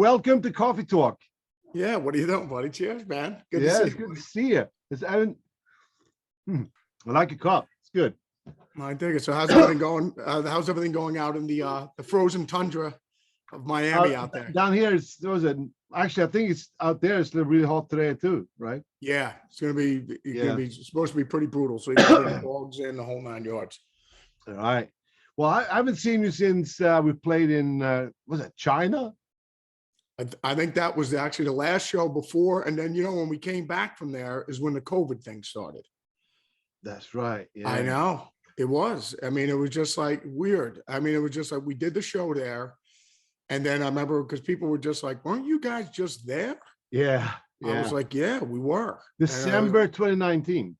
welcome to Coffee Talk. Yeah, what are you doing, buddy? Cheers, man. Good to see you. I like your cup. It's good. I dig it. So how's everything going? How's everything going out in the frozen tundra of Miami out there? Down here, actually, I think it's out there. It's really hot today too, right? Yeah, it's gonna be. It's supposed to be pretty brutal. So you got dogs in the whole 9 yards. All right. Well, I haven't seen you since we played in was it China? I think that was actually the last show before, and then when we came back from there is when the COVID thing started. That's right. Yeah. I know it was. I mean, it was just like weird. I mean, it was just like we did the show there, and then I remember because people were just like, "Weren't you guys just there?" Yeah. I was like, "Yeah, we were." December 2019.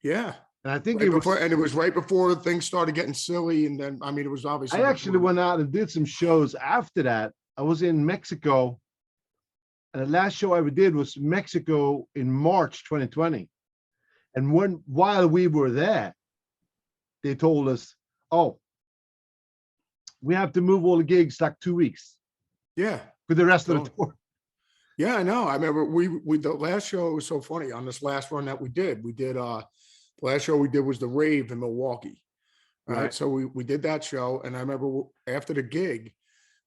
Yeah. And I think it was right before things started getting silly, and then I mean, it was obviously. I actually went out and did some shows after that. I was in Mexico, and the last show I ever did was Mexico in March 2020. And while we were there, they told us, "Oh, we have to move all the gigs like 2 weeks." Yeah, for the rest of the tour. Yeah, I know. I remember we the last show was so funny on this last run that we did. The last show we did was the rave in Milwaukee. Right. So we did that show, and I remember after the gig,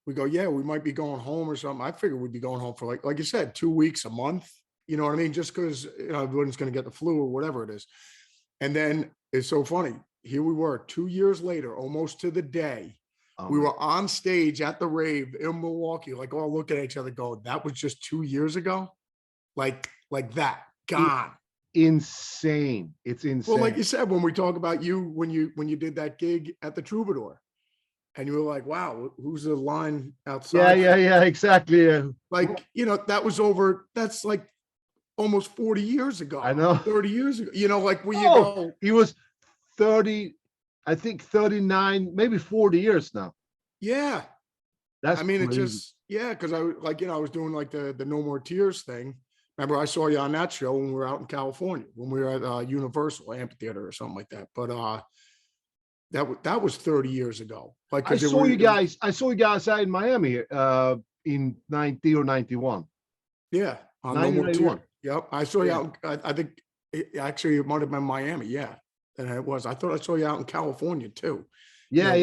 we go, yeah, we might be going home or something. I figured we'd be going home for like you said, 2 weeks, a month. You know what I mean? Just because everyone's going to get the flu or whatever it is. And then it's so funny. Here we were 2 years later, almost to the day. We were on stage at the rave in Milwaukee, like all looking at each other, go, that was just 2 years ago, like that, gone. Insane. It's insane. Well, like you said, when we talk about you when you did that gig at the Troubadour. And you were like, wow, who's the line outside? Yeah, exactly. Yeah. Like, that was that's like almost 40 years ago. I know. 30 years ago. Like when you go. He was 30, I think 39, maybe 40 years now. Yeah. That's crazy. It just, because I was doing like the No More Tears thing. Remember, I saw you on that show when we were out in California, when we were at Universal Amphitheater or something like that. But that was 30 years ago. Like I saw you guys out in Miami in 90 or 91. Yeah, on No More Tears. Yep, I saw you out. I think it might have been Miami. Yeah, and it was. I thought I saw you out in California too. Yeah.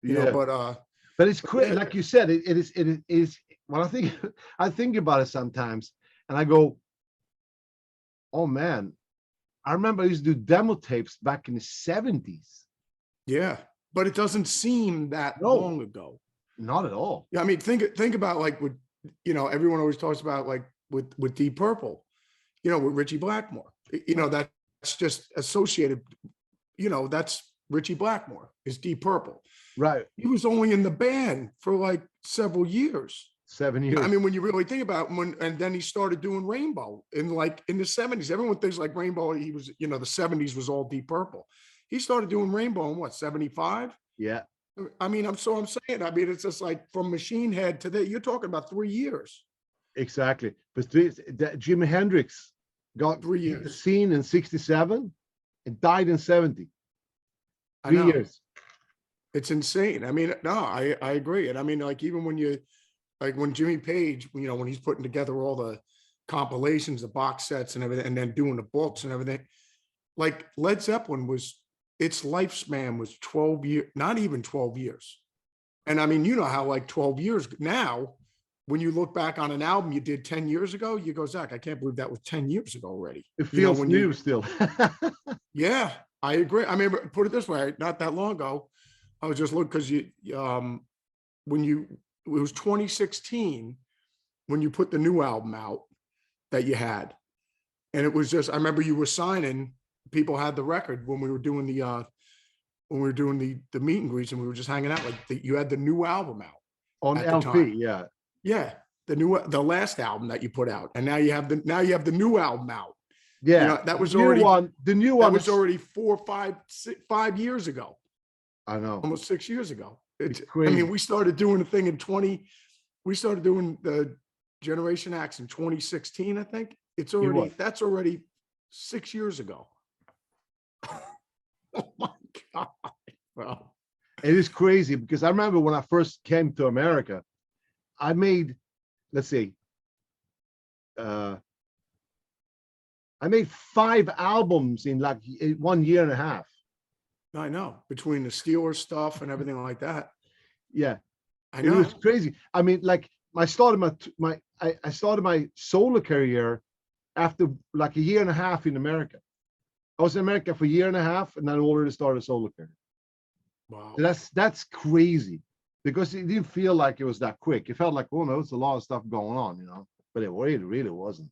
But it's crazy, like you said. It is. Well, I think about it sometimes, and I go, "Oh man." I remember I used to do demo tapes back in the 70s. Yeah, but it doesn't seem that long ago. Not at all. Yeah, I mean, think about like with everyone always talks about like with Deep Purple, with Richie Blackmore. That's just associated. That's Richie Blackmore is Deep Purple. Right. He was only in the band for like several years. 7 years. I mean, when you really think about it, and then he started doing Rainbow in the 70s. Everyone thinks like Rainbow, he was, the 70s was all Deep Purple. He started doing Rainbow in what, 75? Yeah. I mean, I'm saying, it's just like from Machine Head to you're talking about 3 years. Exactly. But Jimi Hendrix got 3 years. The scene in 67 and died in 70. 3 years. It's insane. I mean, no, I agree. And I mean, like even when Jimmy Page, when he's putting together all the compilations, the box sets and everything, and then doing the books and everything, like Led Zeppelin its lifespan was 12 years, not even 12 years. And I mean, how like 12 years now, when you look back on an album you did 10 years ago, you go, Zakk, I can't believe that was 10 years ago already. It feels new still. Yeah, I agree. I mean, put it this way, not that long ago, I was just looking because it was 2016 when you put the new album out that you had. And it was just, I remember you were signing, people had the record when we were doing the meet and greets, and we were just hanging out, you had the new album out. On LP, yeah. Yeah. The last album that you put out. And now you have the new album out. Yeah. That was the new one was already 5 years ago. I know. Almost 6 years ago. It's crazy. I mean, we started doing the thing we started doing the Generation X in 2016, I think. That's already 6 years ago. Oh my God. Well, it is crazy because I remember when I first came to America, I made, let's see, I made 5 albums in like 1 year and a half. I know, between the Steelers stuff and everything like that. Yeah, I it know. was crazy. I mean, like I started I started my solo career after like a year and a half in America. I was in America for a year and a half, and then already started a solo career. Wow. So that's crazy, because it didn't feel like it was that quick. It felt like, oh no, it's a lot of stuff going on, you know. But it really wasn't.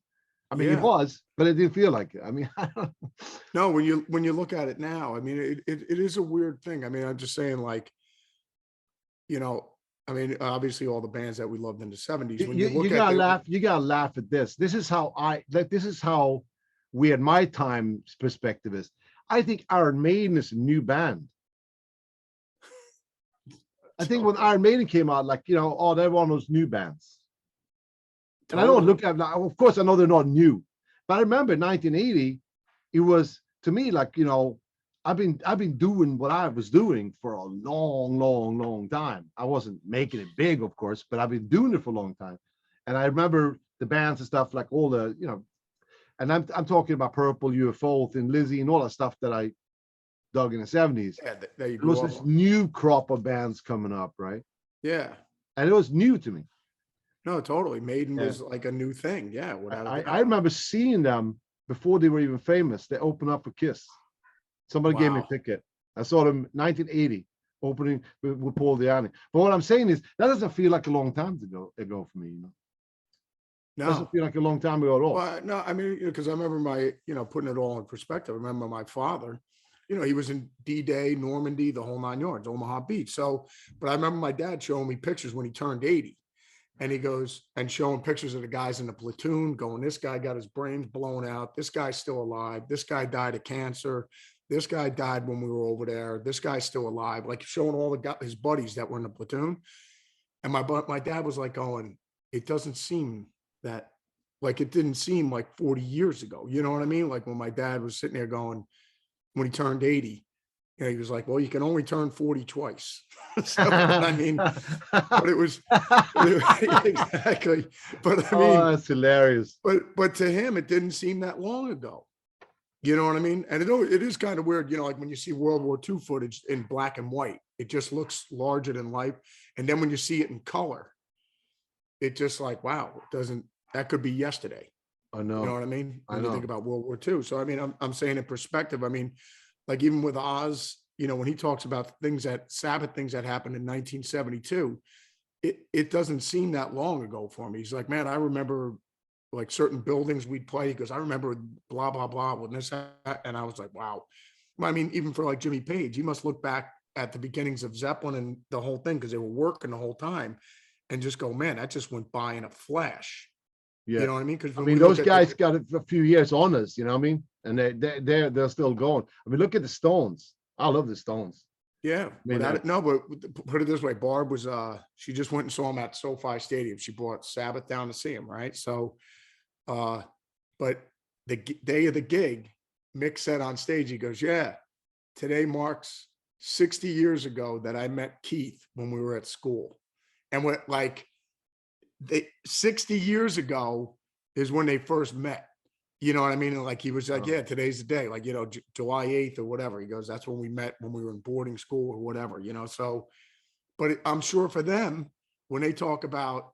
I mean, it was, but it didn't feel like it. I mean, I don't know. No, when you look at it now, I mean, it is a weird thing. I mean, I'm just saying, like, you know, I mean, obviously all the bands that we loved in the 70s. When you look You gotta at laugh. You gotta laugh at this. This is how this is how weird my time perspective is. I think Iron Maiden is a new band. I think when Iron Maiden came out, like, you know, oh, they're one of those new bands. And I don't look at now, of course, I know they're not new, but I remember 1980, it was, to me, like, you know, I've been doing what I was doing for a long time. I wasn't making it big, of course, but I've been doing it for a long time. And I remember the bands and stuff, like all the, you know, and I'm talking about Purple, UFO, Thin Lizzy, and all that stuff that I dug in the 70s. Yeah, there you There was this new crop of bands coming up, right? Yeah. And it was new to me. No, totally. Maiden was like a new thing. Yeah, without a doubt. I remember seeing them before they were even famous. They opened up for Kiss. Somebody gave me a ticket. I saw them 1980 opening with Paul Diani. But what I'm saying is that doesn't feel like a long time ago for me. You know, No, doesn't feel like a long time ago at all. Well, no, I mean, because I remember putting it all in perspective. I remember my father, he was in D-Day, Normandy, the whole 9 yards, Omaha Beach. So, but I remember my dad showing me pictures when he turned 80. And he goes and showing pictures of the guys in the platoon going, this guy got his brains blown out. This guy's still alive. This guy died of cancer. This guy died when we were over there. This guy's still alive. Like showing all his buddies that were in the platoon. And my dad was like going, it doesn't seem that, like, it didn't seem like 40 years ago. You know what I mean? Like when my dad was sitting there going, when he turned 80, he was like, well, you can only turn 40 twice. So, I mean, but it was exactly. But I mean, that's hilarious. But to him, it didn't seem that long ago. You know what I mean? And it is kind of weird, like when you see World War II footage in black and white, it just looks larger than life. And then when you see it in color, it just like, wow, that could be yesterday. I know. You know what I mean? When you think about World War II. So, I mean, I'm saying in perspective, I mean, like even with Oz, when he talks about Sabbath things that happened in 1972, it doesn't seem that long ago for me. He's like, man, I remember like certain buildings we'd play. He goes, I remember blah, blah, blah, when this, and I was like, wow. I mean, even for like Jimmy Page, he must look back at the beginnings of Zeppelin and the whole thing, because they were working the whole time, and just go, man, that just went by in a flash. Yeah. You know what I mean? Because those guys got a few years on us, you know what I mean? And they're still going. I mean, look at the Stones. I love the Stones. Yeah. But put it this way, Barb was she just went and saw him at SoFi Stadium. She brought Sabbath down to see him, right? So but the day of the gig, Mick said on stage, he goes, yeah, today marks 60 years ago that I met Keith when we were at school. And 60 years ago is when they first met. You know what I mean? And like, he was like, yeah, today's the day, like, July 8th or whatever. He goes, that's when we met, when we were in boarding school or whatever, so, but I'm sure for them, when they talk about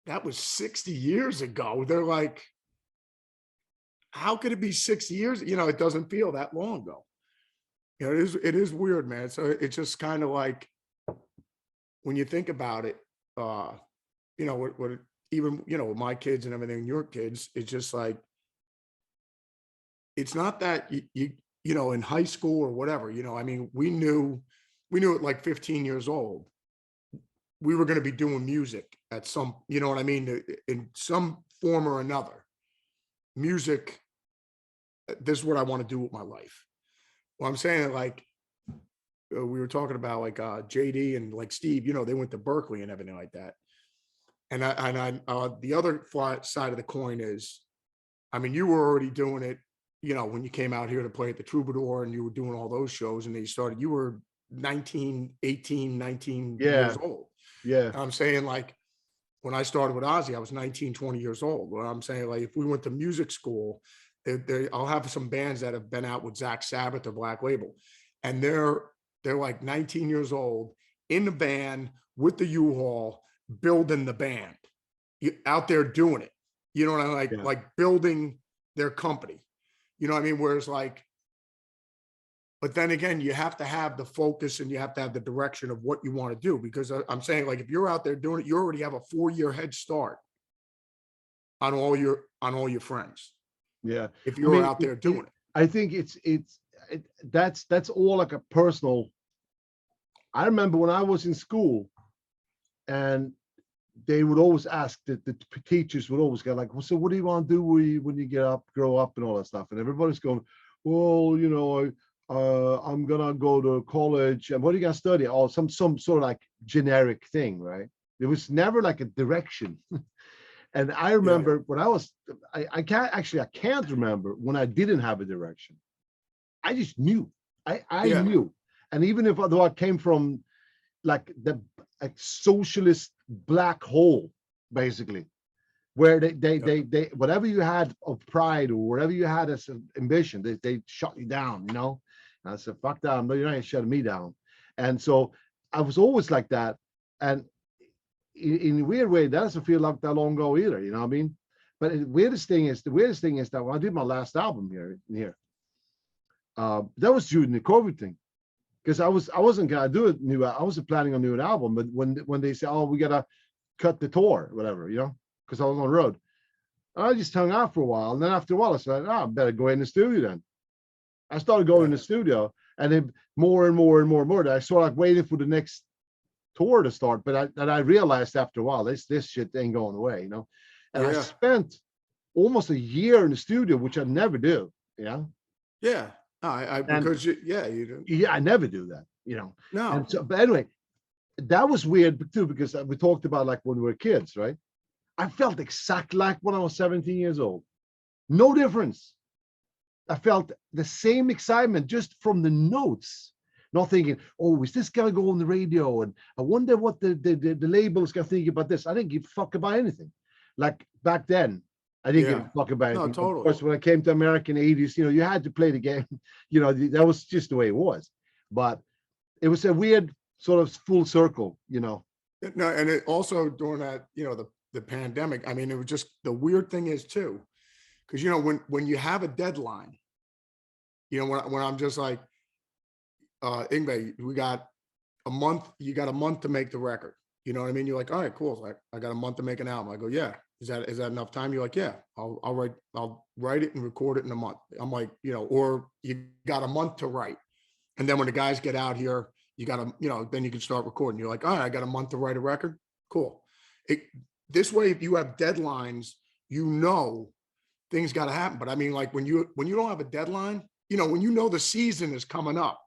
that was 60 years ago, they're like, how could it be 60 years? It doesn't feel that long ago. It is weird, man. So it's just kind of like, when you think about it, what even, with my kids and everything, your kids, it's just like, it's not that you in high school or whatever, I mean, we knew at like 15 years old, we were going to be doing music at some, you know what I mean? In some form or another, music, this is what I want to do with my life. Well, I'm saying, like, we were talking about like JD and like Steve, they went to Berkeley and everything like that. And the other side of the coin is, I mean, you were already doing it, when you came out here to play at the Troubadour and you were doing all those shows, and you were 19 years old. Yeah. I'm saying, like, when I started with Ozzy, I was 19, 20 years old. What I'm saying, like, if we went to music school, I'll have some bands that have been out with Zach Sabbath or Black Label, and they're like 19 years old in the band with the U-Haul, building the band, out there doing it. You know what I mean? Yeah. Like building their company. You know what I mean? Whereas like, but then again, you have to have the focus and you have to have the direction of what you want to do. Because I'm saying, like, if you're out there doing it, you already have a 4-year head start on all your friends. Yeah. If I you're mean, out there doing it. I think that's all like a personal. I remember when I was in school, and they would always ask that the teachers would always go like, well, so what do you want to do when you grow up and all that stuff? And everybody's going, well, I'm gonna go to college, and what are you gonna study? Oh, some sort of like generic thing, right? There was never like a direction. And I remember when I can't remember when I didn't have a direction. I just knew. I knew. And even though I came from like the socialist black hole, basically, where they whatever you had of pride or whatever you had as an ambition, they shut you down, And I said, fuck that, no, you're not shutting me down. And so I was always like that. And in a weird way, that doesn't feel like that long ago either, you know what I mean? But the weirdest thing is that when I did my last album here, that was during the COVID thing. Because I wasn't gonna do it new. I wasn't planning on doing an album, but when they say, oh, we gotta cut the tour, whatever, because I was on the road, I just hung out for a while, and then after a while, I said, oh, I better go in the studio then. I started going in the studio, and then more and more and more and more. I sort of like waiting for the next tour to start, but I realized after a while, this shit ain't going away, And I spent almost a year in the studio, which I never do, Yeah. Because you didn't. Yeah, I never do that, No. And so, but anyway, that was weird too, because we talked about like when we were kids, right? I felt exactly like when I was 17 years old. No difference. I felt the same excitement just from the notes, not thinking, oh, is this gonna go on the radio? And I wonder what the label is gonna think about this. I didn't give a fuck about anything. Like back then, I didn't give a fuck about anything. No, totally. Of course, when I came to American 80s, you had to play the game. That was just the way it was. But it was a weird sort of full circle, No, and it also during that, the pandemic, I mean, it was just, the weird thing is too, because when you have a deadline, when I'm just like, Yngwie, we got a month, you got a month to make the record. You know what I mean? You're like, all right, cool. Like, I got a month to make an album. I go, yeah. Is that enough time? You're like, yeah, I'll write it and record it in a month. I'm like, or you got a month to write. And then when the guys get out here, you got to, then you can start recording. You're like, all right, I got a month to write a record. Cool. This way, if you have deadlines, things got to happen. But I mean, like when you don't have a deadline, when the season is coming up,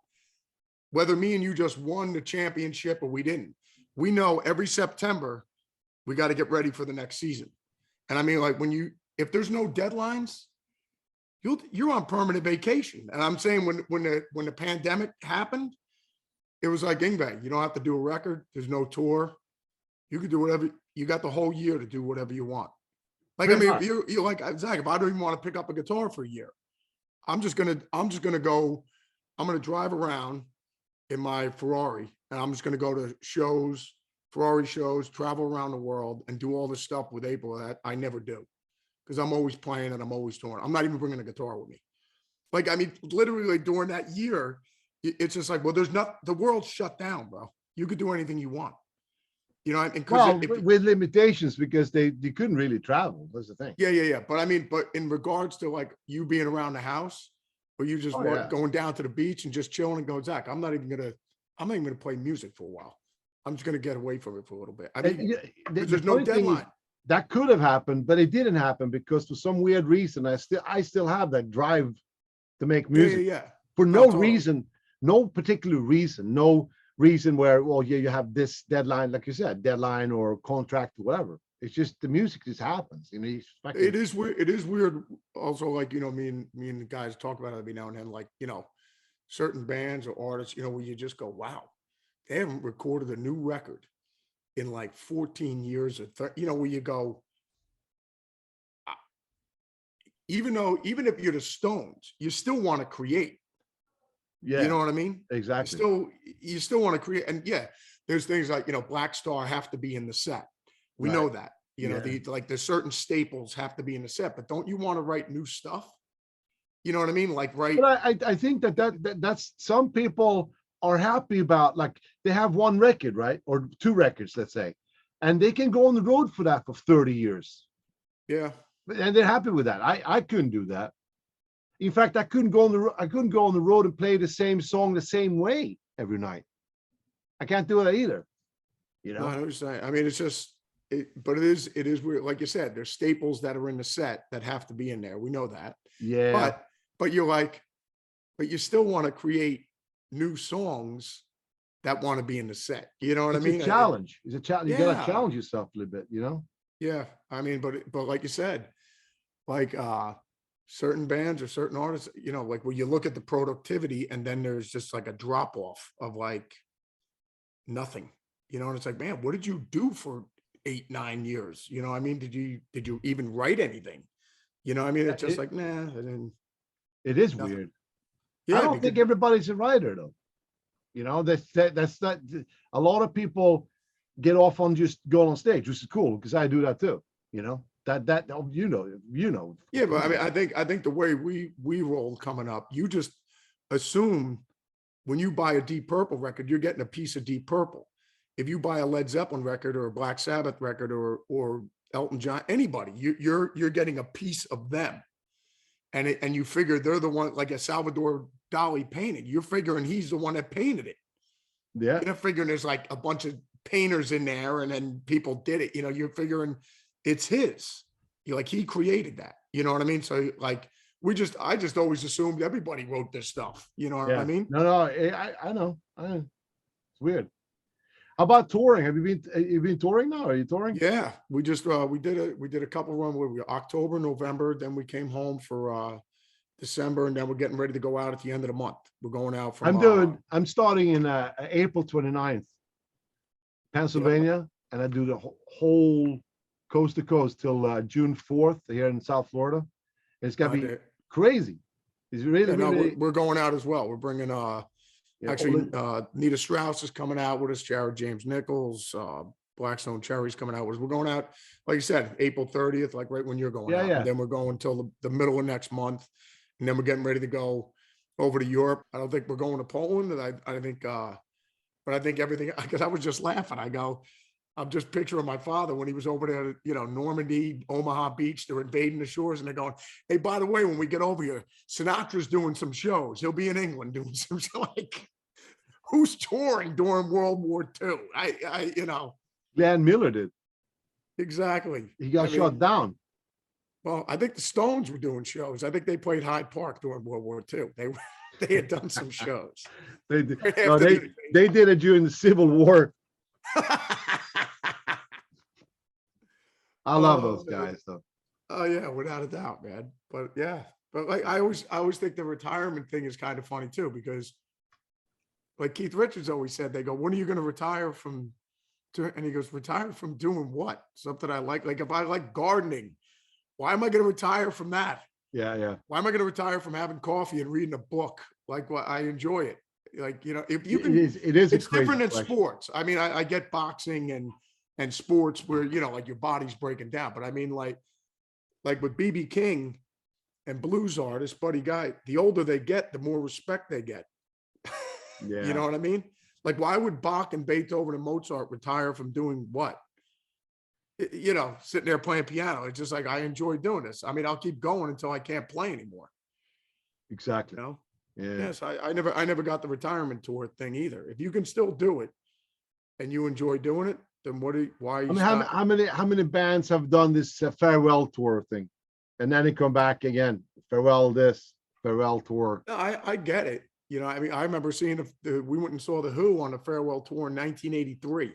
whether me and you just won the championship or we didn't, we know every September we got to get ready for the next season. And I mean, like if there's no deadlines, you're on permanent vacation. And I'm saying when the pandemic happened, it was like, Yngwie, you don't have to do a record. There's no tour. You can do whatever. You got the whole year to do whatever you want. Like, I mean, you're like, Zakk, if I don't even want to pick up a guitar for a year, I'm just gonna go. I'm gonna drive around in my Ferrari, and I'm just gonna go to Ferrari shows, travel around the world, and do all this stuff with April that I never do, because I'm always playing and I'm always touring. I'm not even bringing a guitar with me. Like, I mean, literally, like, during that year, it's just like, well, the world's shut down, bro. You could do anything you want. With limitations, because they couldn't really travel. That's the thing. Yeah. But I mean, in regards to like you being around the house, or you just going down to the beach and just chilling and going, Zakk, I'm not even gonna play music for a while. I'm just gonna get away from it for a little bit. I mean, there's no deadline. That could have happened, but it didn't happen because for some weird reason, I still have that drive to make music. Yeah. For no reason, no particular reason, no reason where, well, you have this deadline, like you said, deadline or contract or whatever. It's just the music just happens. It is weird. It is weird. Also, like, me and the guys talk about it every now and then, like, certain bands or artists, where you just go, wow, they haven't recorded a new record in like 14 years or 30, you know, where you go, even if you're the Stones, you still want to create. Yeah, You know what I mean? exactly. You still want to create. And yeah, there's things like, you know, Black Star have to be in the set. We Right. know that, you know, Yeah. like there's certain staples have to be in the set, but don't you want to write new stuff? You know what I mean? Like, right. But I think that's some people are happy about, like, they have one record, right? Or two records, let's say, and they can go on the road for that for 30 years. Yeah. And they're happy with that. I couldn't do that. In fact, I couldn't go on the road and play the same song the same way every night. I can't do that either. You No, I know? know what you're saying. I mean, it's just, but it is weird. Like you said, there's staples that are in the set that have to be in there. We know that. Yeah. But you're like, but you still want to create new songs that want to be in the set. You know what I It's a mean? challenge. It's a challenge. You gotta Yeah. challenge yourself a little bit, you know? Yeah. I mean, but like you said, like certain bands or certain artists, you know, like when you look at the productivity and then there's just like a drop off of like nothing, you know, and it's like, man, what did you do for 8, 9 years? You know, I mean, did you even write anything? You know, I mean, it's just like, nah, and then It is nothing. weird. I Yeah, don't think everybody's a writer though. You know, that's not, a lot of people get off on just going on stage, which is cool because I do that too. You know, that oh, you know. yeah, but I mean, I think the way we roll coming up, you just assume when you buy a Deep Purple record, you're getting a piece of Deep Purple. If you buy a Led Zeppelin record or a Black Sabbath record or Elton John, anybody, you're getting a piece of them. And you figure they're the one, like a Salvador Dali painting. You're figuring he's the one that painted it. Yeah. You're not figuring there's like a bunch of painters in there and then people did it. You know, you're figuring it's his. You're like, he created that. You know what I mean? So like, I just always assumed everybody wrote this stuff. You know what I Yeah. mean? No, I know. It's weird. How about touring? Have you been touring now? Are you touring? Yeah, we just we did a couple run where we October, November, then we came home for December, and then we're getting ready to go out at the end of the month. We're going out from I'm starting in April 29th, yep, Pennsylvania, and I do the whole coast to coast till June 4th here in South Florida. And it's gonna be there. crazy. It's really, Yeah, no, really, we're going out as well. We're bringing actually Nita Strauss is coming out with us, Jared James Nichols, Blackstone Cherry's coming out with us. We're going out, like you said, April 30th, like right when you're going out. Yeah. And then we're going till the middle of next month. And then we're getting ready to go over to Europe. I don't think we're going to Poland. And I think but I think everything, because I was just laughing. I'm just picturing my father when he was over there, you know, Normandy, Omaha Beach, they're invading the shores and they're going, hey, by the way, when we get over here, Sinatra's doing some shows. He'll be in England doing some shows. Like, who's touring during World War II? You know. Glenn Miller did. Exactly. He got shot down. Well, I think the Stones were doing shows. I think they played Hyde Park during World War II. They had done some shows. They did. Right No, they did it during the Civil War. I love those guys though. Oh yeah, without a doubt, man. But yeah, but like I always think the retirement thing is kind of funny too, because like Keith Richards always said, they go, when are you going to retire from? And he goes, retire from doing what? Something I like. Like if I like gardening, why am I going to retire from that? Yeah. Why am I going to retire from having coffee and reading a book? Like what I enjoy it. Like, you know, if you can, it is. It's different in sports. I mean, I get boxing and sports where, you know, like your body's breaking down. But I mean, like with BB King and blues artists, Buddy Guy, the older they get, the more respect they get. Yeah. You know what I mean? Like, why would Bach and Beethoven and Mozart retire from doing what? You know, sitting there playing piano. It's just like, I enjoy doing this. I mean, I'll keep going until I can't play anymore. Exactly. You know? Yeah. Yes, I never got the retirement tour thing either. If you can still do it and you enjoy doing it, then why are you how many bands have done this farewell tour thing, and then they come back again? Farewell this, farewell tour. No, I get it. You know, I mean, I remember seeing we went and saw the Who on a farewell tour in 1983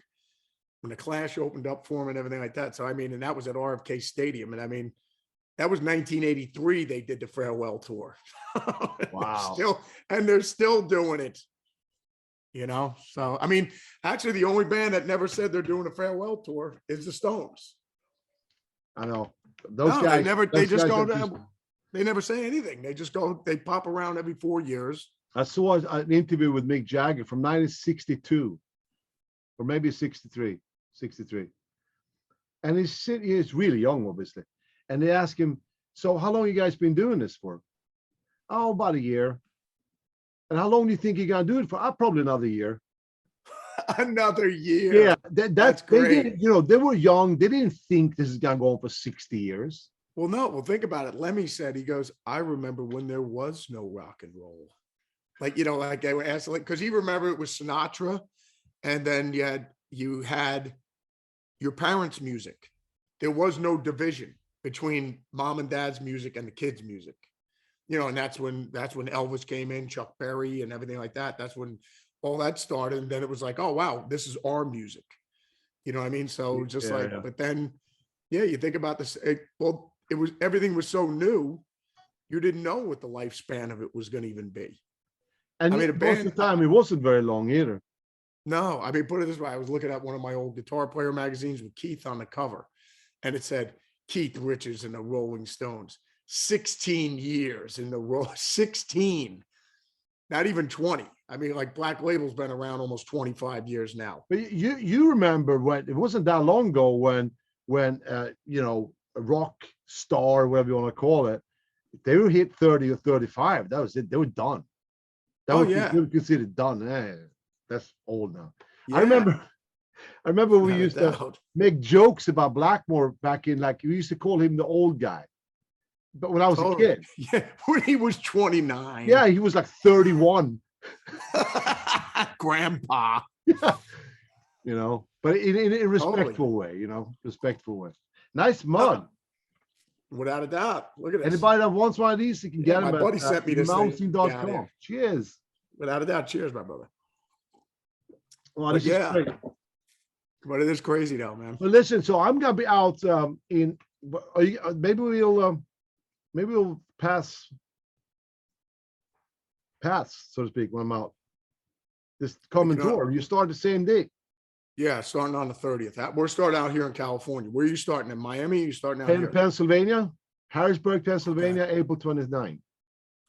when the Clash opened up for them and everything like that. So I mean, and that was at RFK Stadium, and I mean, that was 1983. They did the farewell tour. Wow. And they're still doing it. So, I mean, actually the only band that never said they're doing a farewell tour is the Stones. I know. No, they never, they those just guys go are just- to, they never say anything. They just go, they pop around every 4 years. I saw an interview with Mick Jagger from 1962, or maybe 63. And he's really young, obviously. And they ask him, so how long you guys been doing this for? Oh, about a year. And how long do you think you're gonna do it for? Probably another year. Another year. Yeah, that's great. They didn't, they were young. They didn't think this is gonna go on for 60 years. Well, no. Well, think about it. Lemmy said, he goes, I remember when there was no rock and roll. Like, like they were asking, like, because he remember it was Sinatra, and then you had your parents' music. There was no division between mom and dad's music and the kids' music. And that's when Elvis came in, Chuck Berry and everything like that. That's when all that started. And then it was like, oh, wow, this is our music. You know what I mean? So just but then, you think about this. Everything was so new. You didn't know what the lifespan of it was going to even be. And most of the time, it wasn't very long either. No, I mean, put it this way. I was looking at one of my old Guitar Player magazines with Keith on the cover, and it said Keith Richards and the Rolling Stones. 16 years in the role, 16, not even 20. I mean, like Black Label's been around almost 25 years now. But you remember when it wasn't that long ago when a rock star, whatever you want to call it, they were hit 30 or 35. That was it. They were done. They were considered done. That's old now. Yeah. I remember we used to make jokes about Blackmore back in, like, we used to call him the old guy. But when I was a kid. Yeah, when he was 29. Yeah, he was like 31. Grandpa. Yeah. But in a respectful way, respectful way. Nice mug. Without a doubt. Look at this. Anybody that wants one of these, you can get them my buddy sent me this Malmsteen.com. Cheers. Without a doubt. Cheers, my brother. Well, this is great. But it is crazy though, man. But listen, so I'm gonna be out maybe we'll pass, so to speak, when I'm out. This coming tour, you start the same day. Yeah, starting on the 30th. We're starting out here in California. Where are you starting? In Miami? You starting out here? Pennsylvania, Harrisburg, Pennsylvania, April 29th.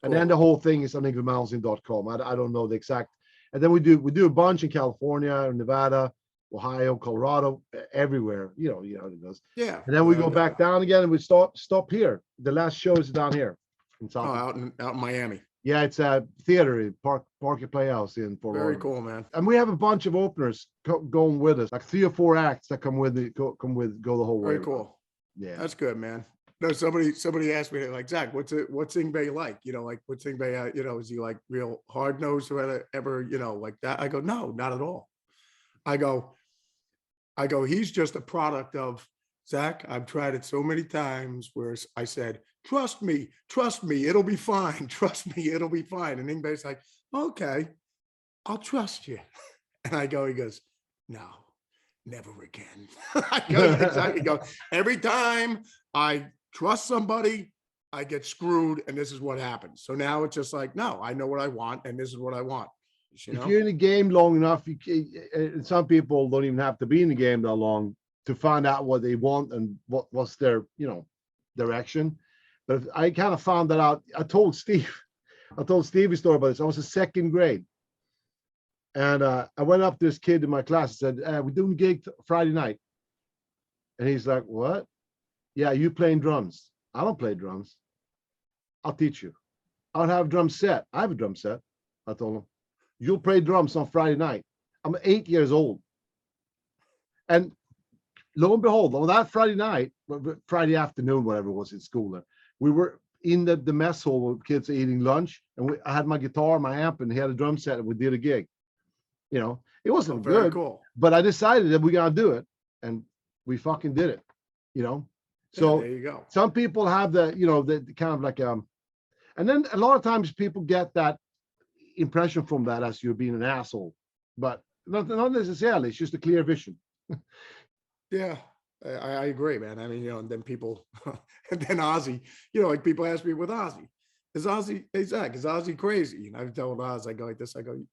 And then the whole thing is on YngwieMalmsteen.com. I don't know the exact. And then we do a bunch in California, Nevada, Ohio, Colorado, everywhere. You know how it goes. Yeah. And then we go back down again, and we stop here. The last show is down here in South. Out in Miami. Yeah, it's a theater in Parker Playhouse in Fort Very Lauderdale. cool, man. And we have a bunch of openers going with us, like 3 or 4 acts that go the whole way. Very cool. Yeah, that's good, man. No, somebody asked me, like, Zakk, what's Yngwie like? Like, what's Yngwie? Is he like real hard nosed or ever, like that? I go, no, not at all. I go, he's just a product of, Zakk, I've tried it so many times where I said, trust me, it'll be fine. Trust me, it'll be fine. And Yngwie's like, okay, I'll trust you. And he goes, no, never again. I go, every time I trust somebody, I get screwed, and this is what happens. So now it's just like, no, I know what I want, and this is what I want. If you're in the game long enough, and some people don't even have to be in the game that long to find out what they want and what's their direction. But I kind of found that out. I told Steve a story about this. I was in 2nd grade, and I went up to this kid in my class and said, we're doing a gig Friday night. And he's like, what? Yeah, you playing drums? I don't play drums. I'll teach you. I don't have a drum set. I have a drum set. I told him, you'll play drums on Friday night. I'm 8 years old. And lo and behold, on that Friday night, Friday afternoon, whatever it was in school, we were in the mess hall where kids are eating lunch, and I had my guitar, my amp, and he had a drum set, and we did a gig. It wasn't good, cool. But I decided that we gotta do it, and we fucking did it. So there you go. Some people have the kind of like and then a lot of times people get that impression from that as you're being an asshole, but not necessarily. It's just a clear vision. Yeah, I agree, man. I mean, and then people, and then Ozzy, like people ask me with Ozzy, is Ozzy, hey Zach, is Ozzy crazy? And I told Oz, I go like this, I go,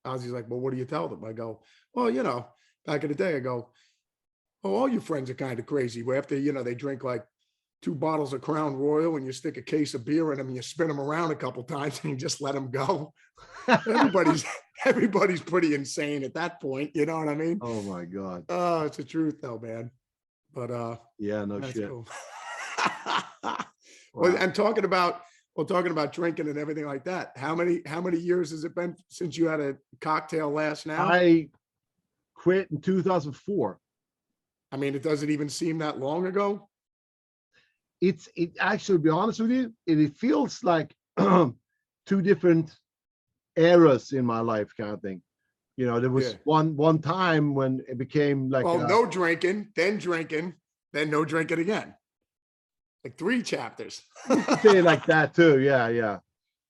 Ozzy's like, well, what do you tell them? I go, well, back in the day, I go, oh, all your friends are kind of crazy. Where after, they drink like 2 bottles of Crown Royal and you stick a case of beer in them and you spin them around a couple times and you just let them go. Everybody's everybody's pretty insane at that point. You know what I mean? Oh my God. Oh, it's the truth though, man. But yeah, no that's shit. cool. Wow. Well, and talking about drinking and everything like that. How many years has it been since you had a cocktail last now? I quit in 2004. I mean, it doesn't even seem that long ago. It actually, to be honest with you, it feels like 2 different eras in my life, kind of thing. There was one time when it became like, well, no drinking, then no drinking again. Like 3 chapters. You could say it like that too. Yeah,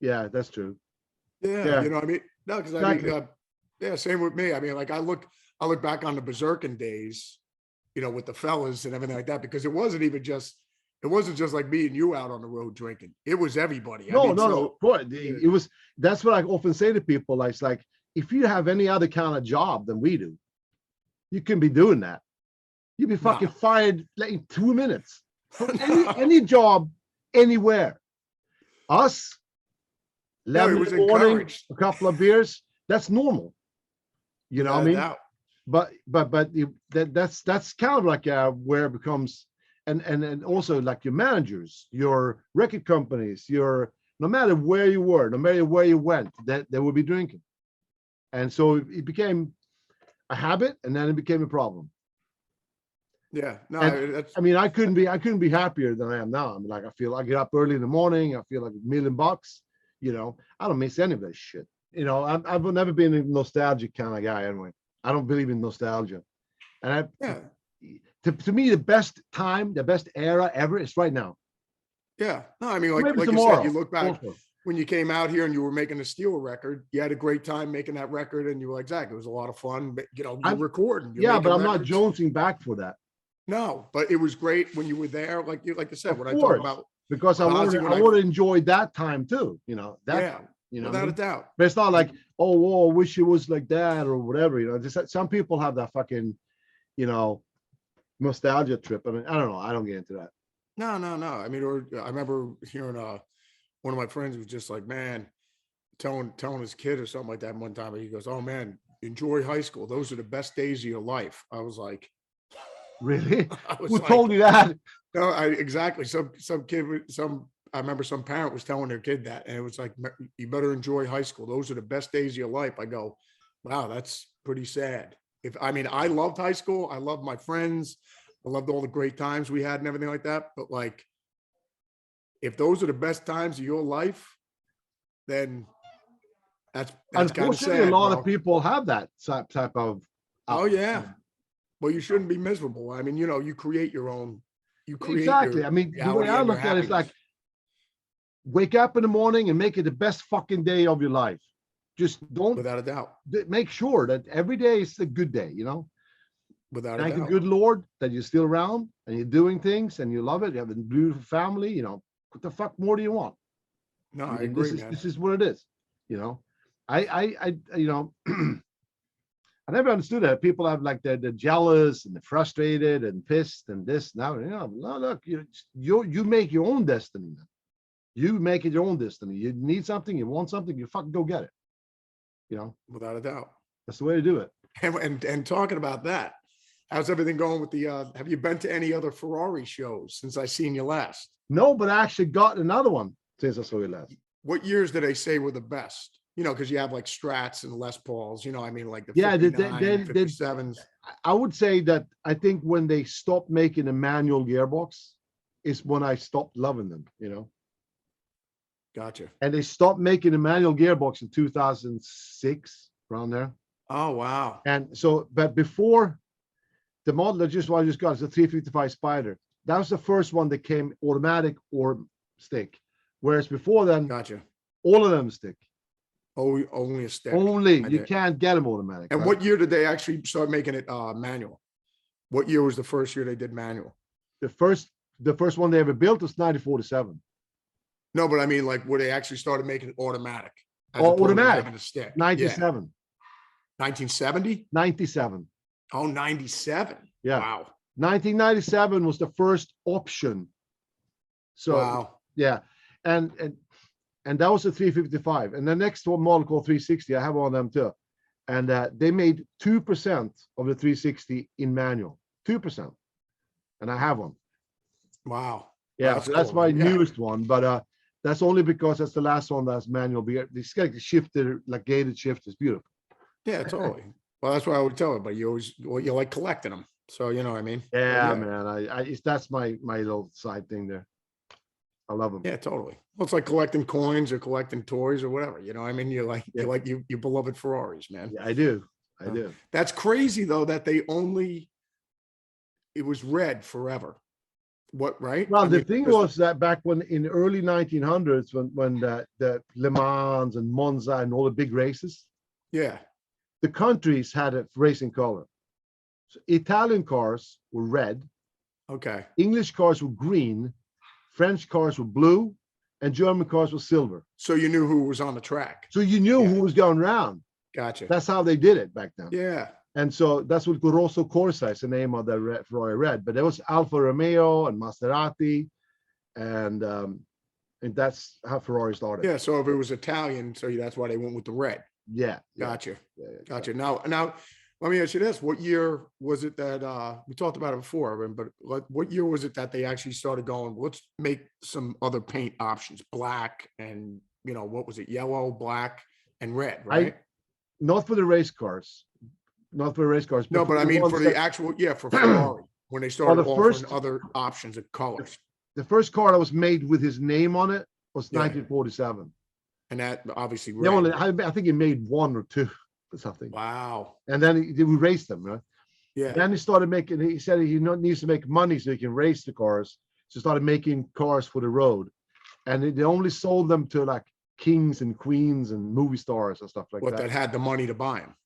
that's true. Yeah, you know what I mean? No, because Exactly. I mean, yeah, same with me. I mean, like I look back on the berserking days, with the fellas and everything like that, because it wasn't just like me and you out on the road drinking. It was everybody. No, of course. It was. That's what I often say to people. Like, it's like, if you have any other kind of job than we do, you can be doing that. You'd be fucking fired like in 2 minutes from any job anywhere. Us, 11 in the morning, a couple of beers, that's normal. You know what I mean? But that's kind of like where it becomes, and also like your managers, your record companies, no matter where you were, no matter where you went, that they would be drinking. And so it became a habit, and then it became a problem. Yeah, no, I mean, I couldn't be happier than I am now. I mean, like, I get up early in the morning. I feel like $1,000,000. I don't miss any of that shit. I've never been a nostalgic kind of guy anyway. I don't believe in nostalgia. And to me, the best time, the best era ever is right now. Yeah, no, I mean, like tomorrow, you said, you look back when you came out here and you were making a steel record. You had a great time making that record, and you were like, Zach, it was a lot of fun. But you're recording. But I'm not jonesing back for that. No, but it was great when you were there. Like you said, when I talk about, because I want to enjoy that time too. Without a doubt. But it's not like, I wish it was like that or whatever. Just some people have that fucking, nostalgia trip. I mean, I don't know. I don't get into that. No. I mean, I remember hearing one of my friends was just like, man, telling his kid or something like that one time. And he goes, oh man, enjoy high school. Those are the best days of your life. I was like, really? Who told you that? No, exactly. Some kid, I remember some parent was telling their kid that, and it was like, you better enjoy high school. Those are the best days of your life. I go, wow, that's pretty sad. I loved high school. I loved my friends. I loved all the great times we had and everything like that. But like, if those are the best times of your life, then that's kind of sad. A lot of people have that type of. Oh yeah. Well, you shouldn't be miserable. I mean, you create your own. Exactly. I mean, the way I look at it is like, wake up in the morning and make it the best fucking day of your life. Just don't. Without a doubt. Make sure that every day is a good day. Without a doubt. Thank the good Lord that you're still around and you're doing things and you love it. You have a beautiful family. What the fuck more do you want? No, I agree, man. This is what it is. I I never understood that. People have like they're jealous and they're frustrated and pissed and this now. No, look, you make your own destiny. You make it your own destiny. You need something, you want something, you fucking go get it. Without a doubt. That's the way to do it. And talking about that, how's everything going with the? Have you been to any other Ferrari shows since I seen you last? No, but I actually got another one since I saw you last. What years did they say were the best? Because you have like Strats and Les Pauls, I mean, like the 57s. I would say that I think when they stopped making a manual gearbox is when I stopped loving them, Gotcha. And they stopped making a manual gearbox in 2006, around there. Oh, wow. And so, but before the model I just got is a 355 Spider. That was the first one that came automatic or stick. Whereas before then, gotcha, all of them stick. Oh, only a stick. You can't get them automatic. And right? What year did they actually start making it manual? What year was the first year they did manual? The first one they ever built was 1947. No, but I mean, like, where they actually started making it automatic. As Oh, opposed to automatic. having a stick. 97. 1970? 97. Oh, 97. Yeah. Wow. 1997 was the first option. So Wow. yeah, and that was a 355. And the next one model called 360, I have one of them too. And they made 2% of the 360 in manual. 2%. And I have one. Wow. Yeah, That's so that's cool, my man. Yeah. newest one, but that's only because that's the last one that's manual. This like shifter, like gated shift is beautiful. Yeah, totally. Well, that's what I would tell it, but you like collecting them. So, you know what I mean? Yeah, Yeah. man. That's my little side thing there. I love them. Yeah, totally. Well, it's like collecting coins or collecting toys or whatever. You know what I mean? You like your beloved Ferraris, man. Yeah, I do. I do. That's crazy though, that it was red forever. What, right? Well, the thing was that back when in the early 1900s, when the Le Mans and Monza and all the big races, yeah, the countries had a racing color. So Italian cars were red. Okay. English cars were green. French cars were blue, and German cars were silver. So you knew who was on the track. So you knew who was going around. Gotcha. That's how they did it back then. Yeah. And so that's what Rosso Corsa is the name of the Ferrari red. But there was Alfa Romeo and Maserati, and that's how Ferrari started. Yeah. So if it was Italian, so that's why they went with the red. Yeah. Gotcha. Yeah, Gotcha. Now, let me ask you this: what year was it that we talked about it before? But what year was it that they actually started going? Let's make some other paint options: black and what was it? Yellow, black, and red. Right? Not for the race cars. Not for the race cars. No, but I mean for the actual, for Ferrari when they started offering other options of colors. The first car that was made with his name on it was 1947, and that obviously red. I think he made one or two or something. Wow. And then we raced them, right? Yeah. Then he started making. He said he needs to make money so he can race the cars. So started making cars for the road, and they only sold them to like kings and queens and movie stars and stuff like that. That had the money to buy them.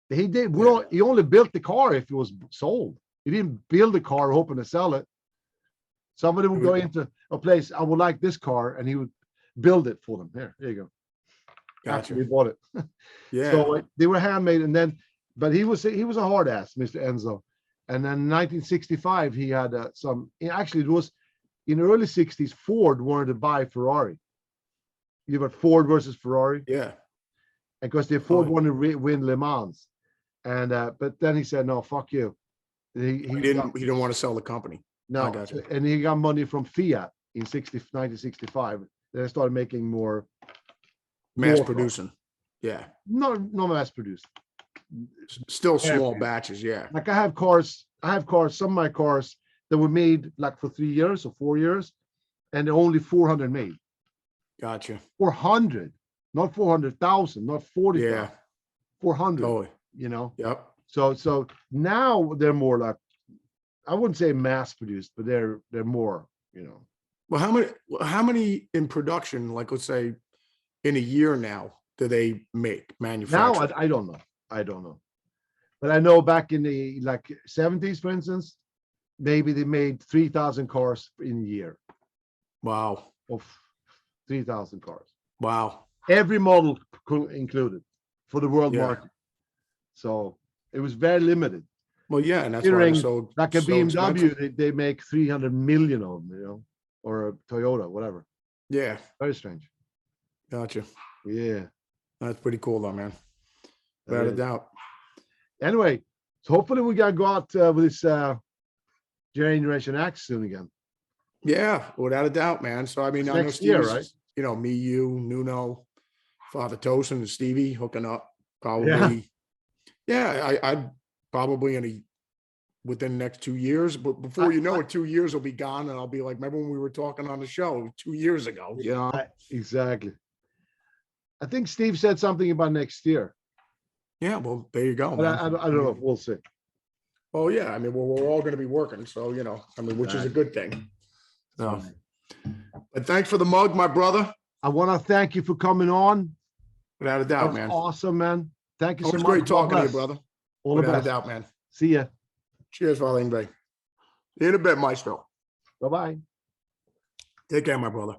He did. He only built the car if it was sold. He didn't build the car hoping to sell it. Somebody would go into a place. I would like this car, and he would build it for them. There you go. Gotcha. We bought it. Yeah. So they were handmade, and then, but he was a hard ass, Mr. Enzo. And then in 1965, he had Actually, it was in the early 60s. Ford wanted to buy Ferrari. You got Ford versus Ferrari. Yeah. Because the Ford wanted to win Le Mans. And but then he said, no, fuck you. He didn't want to sell the company. No, and he got money from Fiat in 1965. Then they started making more mass producing. Yeah. No mass produced. Still small batches, yeah. Like I have cars, some of my cars that were made like for 3 years or 4 years, and only 400 made. Gotcha. 400, not 400,000, not 40,000. Yeah. 400. Totally. Yep. So now they're more like, I wouldn't say mass produced, but they're more, Well, how many in production, like let's say in a year now, do they manufacture? Now I don't know. But I know back in the 70s, for instance, maybe they made 3,000 cars in a year. Wow. Of 3,000 cars. Wow. Every model included for the world market. So it was very limited. Well, yeah, and that's why it's so like a BMW, they make 300 million of them, or a Toyota, whatever. Yeah. Very strange. Gotcha. Yeah. That's pretty cool though, man. Without a doubt. Anyway, so hopefully we gotta go out with this Generation X soon again. Yeah, without a doubt, man. So I mean, I know Steve, right? Me, you, Nuno, Father Tosin, and Stevie hooking up probably. Yeah, I'd probably within the next 2 years, but before you know it, 2 years will be gone, and I'll be like, remember when we were talking on the show 2 years ago? Exactly. I think Steve said something about next year. Yeah, well, there you go. But I don't know. We'll see. Oh yeah, I mean, we're all going to be working, so which is a good thing. So, but thanks for the mug, my brother. I want to thank you for coming on. Without a doubt, man. Awesome, man. Thank you so much. It's great talking to you, brother. All the best. Without a doubt, man. See ya. Cheers, Father Yngwie. See you in a bit, Maestro. Bye-bye. Take care, my brother.